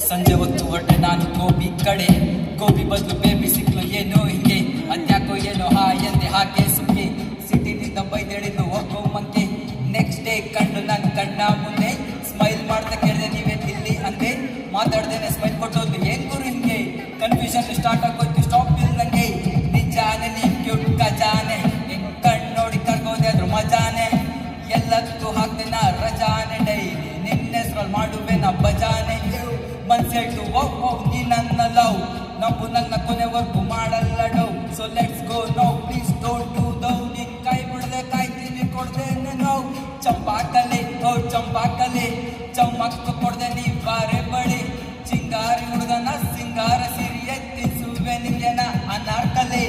ಸಂಜೆ ಹೊತ್ತು ಹೊರಟೆ ನಾನು ಗೋಬಿ ಕಡೆ, ಗೋಬಿ ಬದಲು ಬೇಬಿ ಸಿಕ್ಲು ಏನೋ ಹಿಂಗೆ, ಅದ್ಯಾಕೋ ಏನೋ ಎಂದೆ ಹಾಗೆ ಸುಮ್ಮನೆ ಸಿಟಿನಿಂದ ಬೈದೇಳಿದ್ದು ಹೋಗೋ ಮಂಕೆ. ನೆಕ್ಸ್ಟ್ ಡೇ ಕಂಡು ನನ್ನ ಕಣ್ಣ ಮುಂದೆ ಸ್ಮೈಲ್ ಮಾಡ್ತಾ ಕೇಳಿದೆ ನೀವೇ ಇಲ್ಲಿ ಅಂದೆ, ಮಾತಾಡ್ದೇನೆ ಸ್ಮೈಲ್ ಕೊಟ್ಟೋದು ಏನ್ ಗುರು ಹಿಂಗೆ, ಕನ್ಫ್ಯೂಷನ್ ಸ್ಟಾರ್ಟ್ ಆಗೋಯ್ತು ಸ್ಟಾಪ್ ಇಲ್ಲ ನಂಗೆ. ನಿಜಾನೆ ನೀನ್ ಕ್ಯೂಟ್ ಖಜಾನೆ, ನಿನ್ ಕಣ್ಣು ನೋಡಿ ಕರ್ಕೋದೆ ಅದ್ರ ಮಜಾನೆ, ಎಲ್ಲದಕ್ಕೂ ಹಾಕ್ದೆ ನಾ ರಜಾನೆ, ಡೈಲಿ ನಿನ್ನ ಹೆಸ್ರಲ್ಲಿ ಮಾಡುವೆ ನಾ ಬಜಾನೆ. ಮನ್ಸೆಟ್ಟು ನೀ ನನ್ನ ಲವ್, ನಂಬು ನನ್ನ ಕೊನೆವರೆಗೂ ಮಾಡಲ್ಲ ಡೌ. So let's go now please don't do ದೌ, ನಿನ್ ಕೈ ಬಿಡದೆ ಕಾಯ್ತೀನಿ ಕೊಡ್ದೆ ನೋವು. ಚಂಪಾಕಲೆ ಓ ಚಂಪಾಕಲೆ, ಚಮ್ಮಕ್ಕ ಕೊಡ್ದೆ ನೀ ಬಾರೆ ಬಳಿ, ಚಿಂಗಾರಿ ಹುಡುಗನ ಸಿಂಗಾರ ಸಿರಿ ಎತ್ತಿಸುವೆ ನಿಂಗೆನ ಅನಾರ್ಕಲೆ.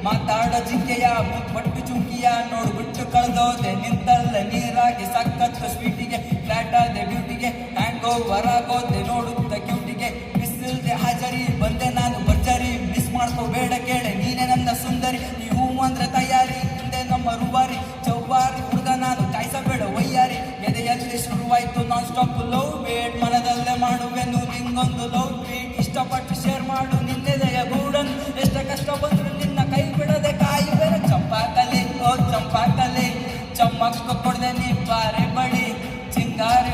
ಮಾತಾಡೋ ಜಿಂಕೆಯ ಮುಟ್ಪಟ್ಟು ಚುಂಕಿಯ ನೋಡ್ಬಿಟ್ಟು ಕಳೆದೋದೆ ನಿಂತಲ್ಲ ನೀರಾಗಿ, ಸಕ್ಕತ್ತು ಸ್ವೀಟಿಗೆ ಫ್ಲಾಟ್ ಆದೆ ಡ್ಯೂಟಿಗೆ, ಹ್ಯಾಂಗ್ ಓವರ್ ಆಗೋದೆ ನೋಡುತ್ತ ಕ್ಯೂಟಿಗೆ. ಬಿಸಿಲ್ದೆ ಹಾಜರಿ ಬಂದೆ ನಾನು ಭರ್ಜರಿ, ಮಿಸ್ ಮಾಡ್ಕೋಬೇಡ ಕೇಳೆ ನೀನೆ ನನ್ನ ಸುಂದರಿ. ನೀವು ಅಂದ್ರೆ ತಯಾರಿ ಹಿಂದೆ ನಮ್ಮ ರೂಬಾರಿ, ಚೌಬಾರಿ ಹುಡುಗ ನಾನು ಕಾಯಿಸಬೇಡ ವಯ್ಯಾರಿ. ಎದೆಯಲ್ಲಿ ಶುರುವಾಯ್ತು ನಾನ್ ಸ್ಟಾಪ್ ಲವ್ ಬೇಡ್, ಮನದಲ್ಲೇ ಮಾಡುವೆನು ನಿಂಗೊಂದು ಲವ್ ಬೀಟ್. ಇಷ್ಟಪಟ್ಟು ಶೇರ್ ಮಾಡು ನಿನ್ನೆದೆಯ ಗೂಡನ್, ಎಷ್ಟ ಕಷ್ಟ ಬಂದ್ರು ನಿನ್ನ ಕೈ ಬಿಡದೆ ಕಾಯುವೆನ. ಚಂಪಾಕಲೆ ಓ ಚಂಪಾಕಲೆ, ಚಮ್ಮಕ್ಕ ಕೊಡ್ದೆ ನೀ ಬಾರೆ ಬಳಿ, ಚಿಂಗಾರಿ